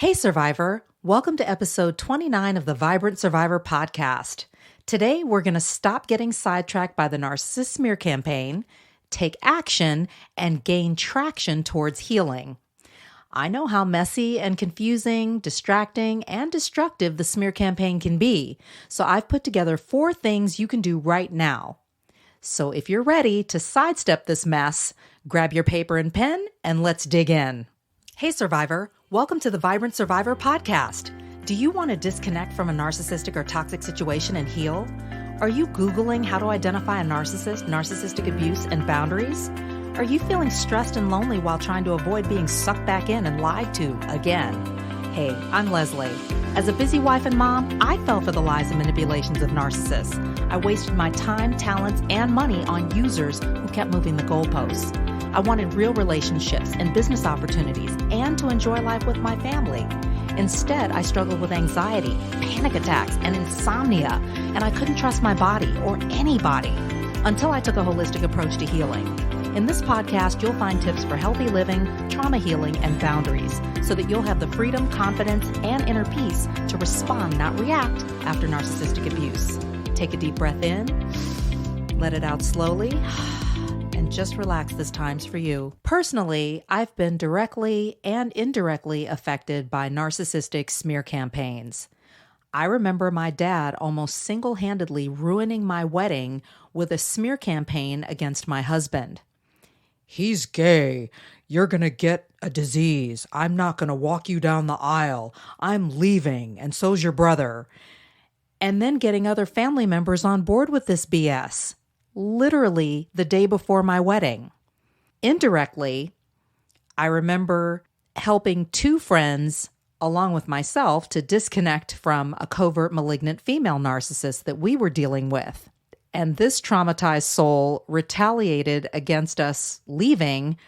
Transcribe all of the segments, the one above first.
Hey, Survivor. Welcome to episode 29 of the Vibrant Survivor podcast. Today, we're going to stop getting sidetracked by the narcissist smear campaign, take action, and gain traction towards healing. I know how messy and confusing, distracting, and destructive the smear campaign can be, so I've put together 4 things you can do right now. So if you're ready to sidestep this mess, grab your paper and pen, and let's dig in. Hey, Survivor. Welcome to the Vibrant Survivor podcast. Do you want to disconnect from a narcissistic or toxic situation and heal? Are you Googling how to identify a narcissist, narcissistic abuse, and boundaries? Are you feeling stressed and lonely while trying to avoid being sucked back in and lied to again? Hey, I'm Leslie. As a busy wife and mom, I fell for the lies and manipulations of narcissists. I wasted my time, talents, and money on users who kept moving the goalposts. I wanted real relationships and business opportunities and to enjoy life with my family. Instead, I struggled with anxiety, panic attacks, and insomnia, and I couldn't trust my body or anybody until I took a holistic approach to healing. In this podcast, you'll find tips for healthy living, trauma healing, and boundaries so that you'll have the freedom, confidence, and inner peace to respond, not react, after narcissistic abuse. Take a deep breath in, let it out slowly, and just relax. This time's for you. Personally, I've been directly and indirectly affected by narcissistic smear campaigns. I remember my dad almost single-handedly ruining my wedding with a smear campaign against my husband. He's gay. You're going to get a disease. I'm not going to walk you down the aisle. I'm leaving, and so's your brother. And then getting other family members on board with this BS. Literally the day before my wedding. Indirectly, I remember helping 2 friends, along with myself, to disconnect from a covert malignant female narcissist that we were dealing with. And this traumatized soul retaliated against us leaving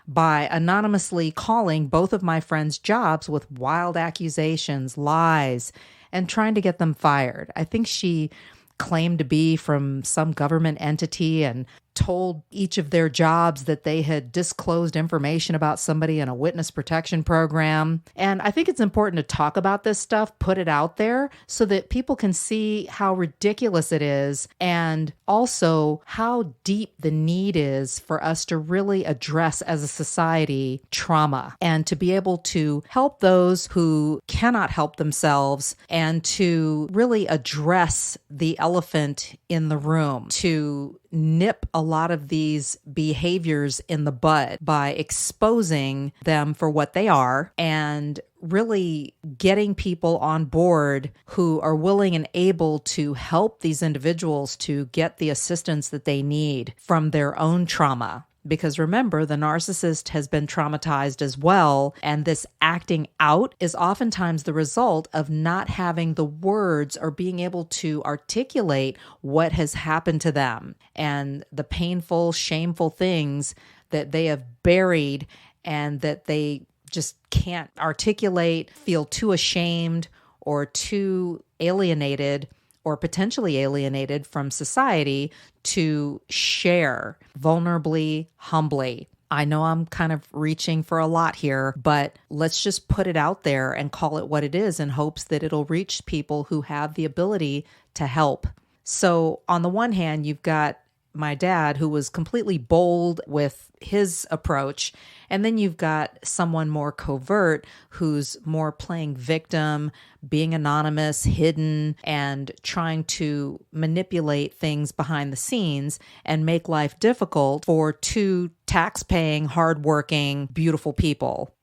by anonymously calling both of my friends' jobs with wild accusations, lies, and trying to get them fired. I think she claimed to be from some government entity and told each of their jobs that they had disclosed information about somebody in a witness protection program. And I think it's important to talk about this stuff, put it out there so that people can see how ridiculous it is and also how deep the need is for us to really address as a society trauma and to be able to help those who cannot help themselves and to really address the elephant in the room, to nip a lot of these behaviors in the bud by exposing them for what they are and really getting people on board who are willing and able to help these individuals to get the assistance that they need from their own trauma. Because remember, the narcissist has been traumatized as well, and this acting out is oftentimes the result of not having the words or being able to articulate what has happened to them and the painful, shameful things that they have buried and that they just can't articulate, feel too ashamed or too alienated or potentially alienated from society to share vulnerably, humbly. I know I'm kind of reaching for a lot here, but let's just put it out there and call it what it is in hopes that it'll reach people who have the ability to help. So on the one hand, you've got my dad, who was completely bold with his approach. And then you've got someone more covert who's more playing victim, being anonymous, hidden, and trying to manipulate things behind the scenes and make life difficult for 2 tax-paying, hardworking, beautiful people.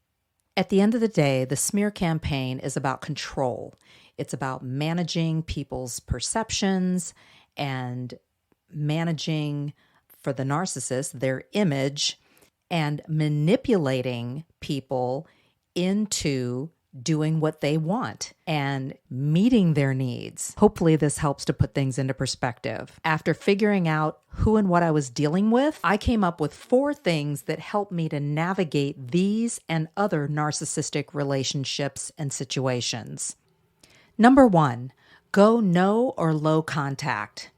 At the end of the day, the smear campaign is about control. It's about managing people's perceptions and managing, for the narcissist, their image and manipulating people into doing what they want and meeting their needs. Hopefully this helps to put things into perspective. After figuring out who and what I was dealing with, I came up with 4 things that helped me to navigate these and other narcissistic relationships and situations. Number 1, go no or low contact.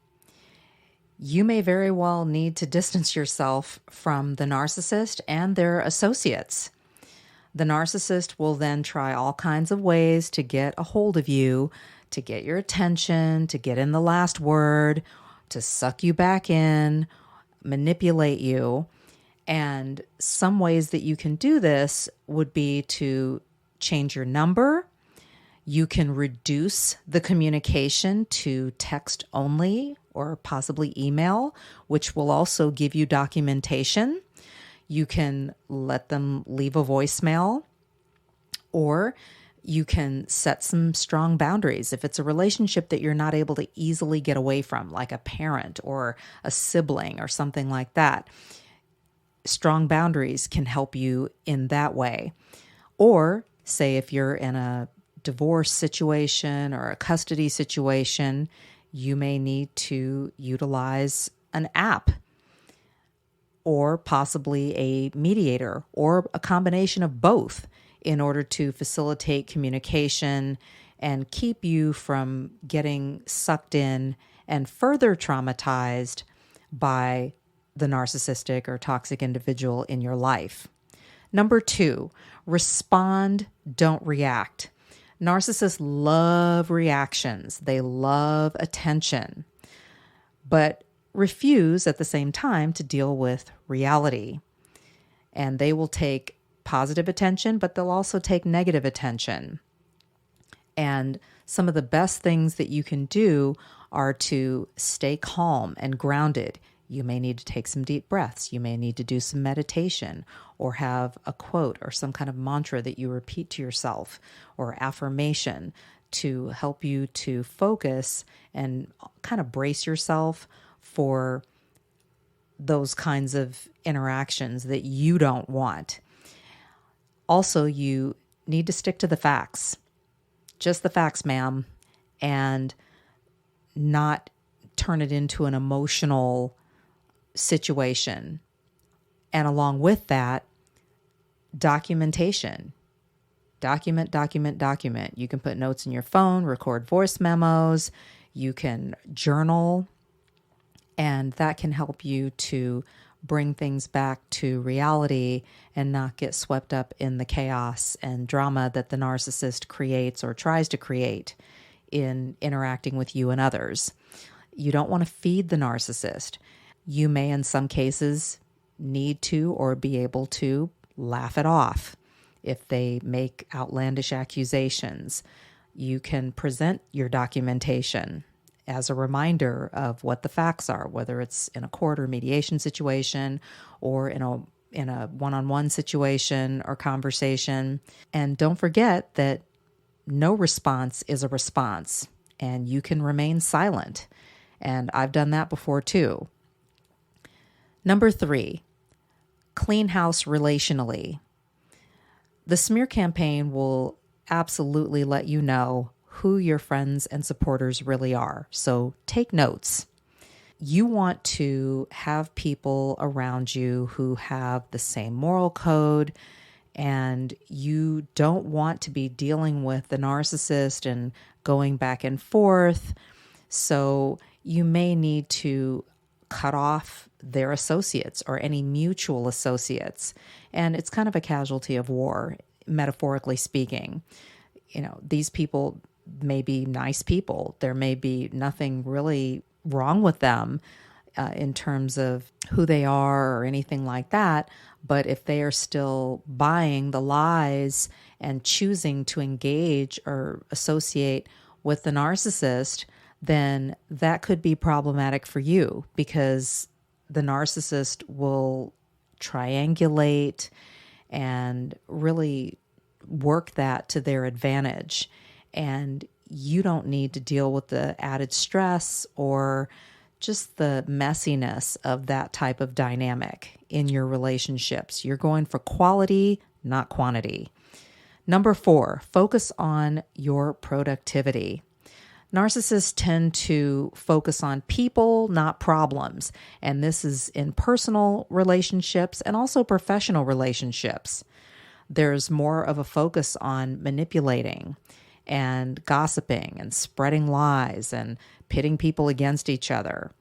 You may very well need to distance yourself from the narcissist and their associates. The narcissist will then try all kinds of ways to get a hold of you, to get your attention, to get in the last word, to suck you back in, manipulate you. And some ways that you can do this would be to change your number. You can reduce the communication to text only or possibly email, which will also give you documentation. You can let them leave a voicemail, or you can set some strong boundaries. If it's a relationship that you're not able to easily get away from, like a parent or a sibling or something like that, strong boundaries can help you in that way. Or say if you're in a divorce situation or a custody situation, you may need to utilize an app or possibly a mediator or a combination of both in order to facilitate communication and keep you from getting sucked in and further traumatized by the narcissistic or toxic individual in your life. Number 2, respond, don't react. Narcissists love reactions. They love attention, but refuse at the same time to deal with reality. And they will take positive attention, but they'll also take negative attention. And some of the best things that you can do are to stay calm and grounded. You may need to take some deep breaths. You may need to do some meditation or have a quote or some kind of mantra that you repeat to yourself or affirmation to help you to focus and kind of brace yourself for those kinds of interactions that you don't want. Also, you need to stick to the facts, just the facts, ma'am, and not turn it into an emotional situation. And along with that, documentation. Document. You can put notes in your phone, record voice memos, you can journal, and that can help you to bring things back to reality and not get swept up in the chaos and drama that the narcissist creates or tries to create in interacting with you and others. You don't want to feed the narcissist. You may, in some cases, need to or be able to laugh it off if they make outlandish accusations. You can present your documentation as a reminder of what the facts are, whether it's in a court or mediation situation or in a one-on-one situation or conversation. And don't forget that no response is a response, and you can remain silent. And I've done that before too. Number 3, clean house relationally. The smear campaign will absolutely let you know who your friends and supporters really are. So take notes. You want to have people around you who have the same moral code, and you don't want to be dealing with the narcissist and going back and forth. So you may need to cut off their associates or any mutual associates. And it's kind of a casualty of war, metaphorically speaking. You know, these people may be nice people. There may be nothing really wrong with them in terms of who they are or anything like that. But if they are still buying the lies and choosing to engage or associate with the narcissist, then that could be problematic for you, because the narcissist will triangulate and really work that to their advantage. And you don't need to deal with the added stress or just the messiness of that type of dynamic in your relationships. You're going for quality, not quantity. Number 4, focus on your productivity. Narcissists tend to focus on people, not problems. And this is in personal relationships and also professional relationships. There's more of a focus on manipulating and gossiping and spreading lies and pitting people against each other.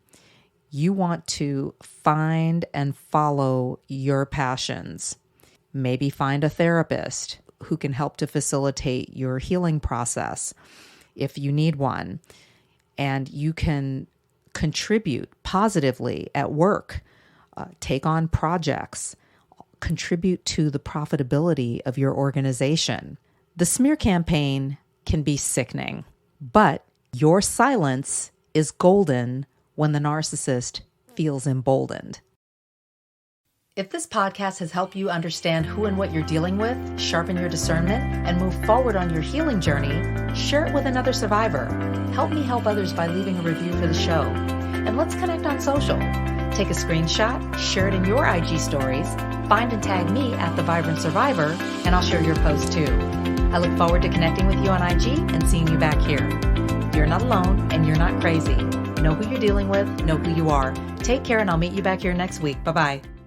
You want to find and follow your passions. Maybe find a therapist who can help to facilitate your healing process if you need one. And you can contribute positively at work, take on projects, contribute to the profitability of your organization. The smear campaign can be sickening, but your silence is golden when the narcissist feels emboldened. If this podcast has helped you understand who and what you're dealing with, sharpen your discernment, and move forward on your healing journey, share it with another survivor. Help me help others by leaving a review for the show. And let's connect on social. Take a screenshot, share it in your IG stories, find and tag me at The Vibrant Survivor, and I'll share your post too. I look forward to connecting with you on IG and seeing you back here. You're not alone and you're not crazy. Know who you're dealing with, know who you are. Take care, and I'll meet you back here next week. Bye-bye.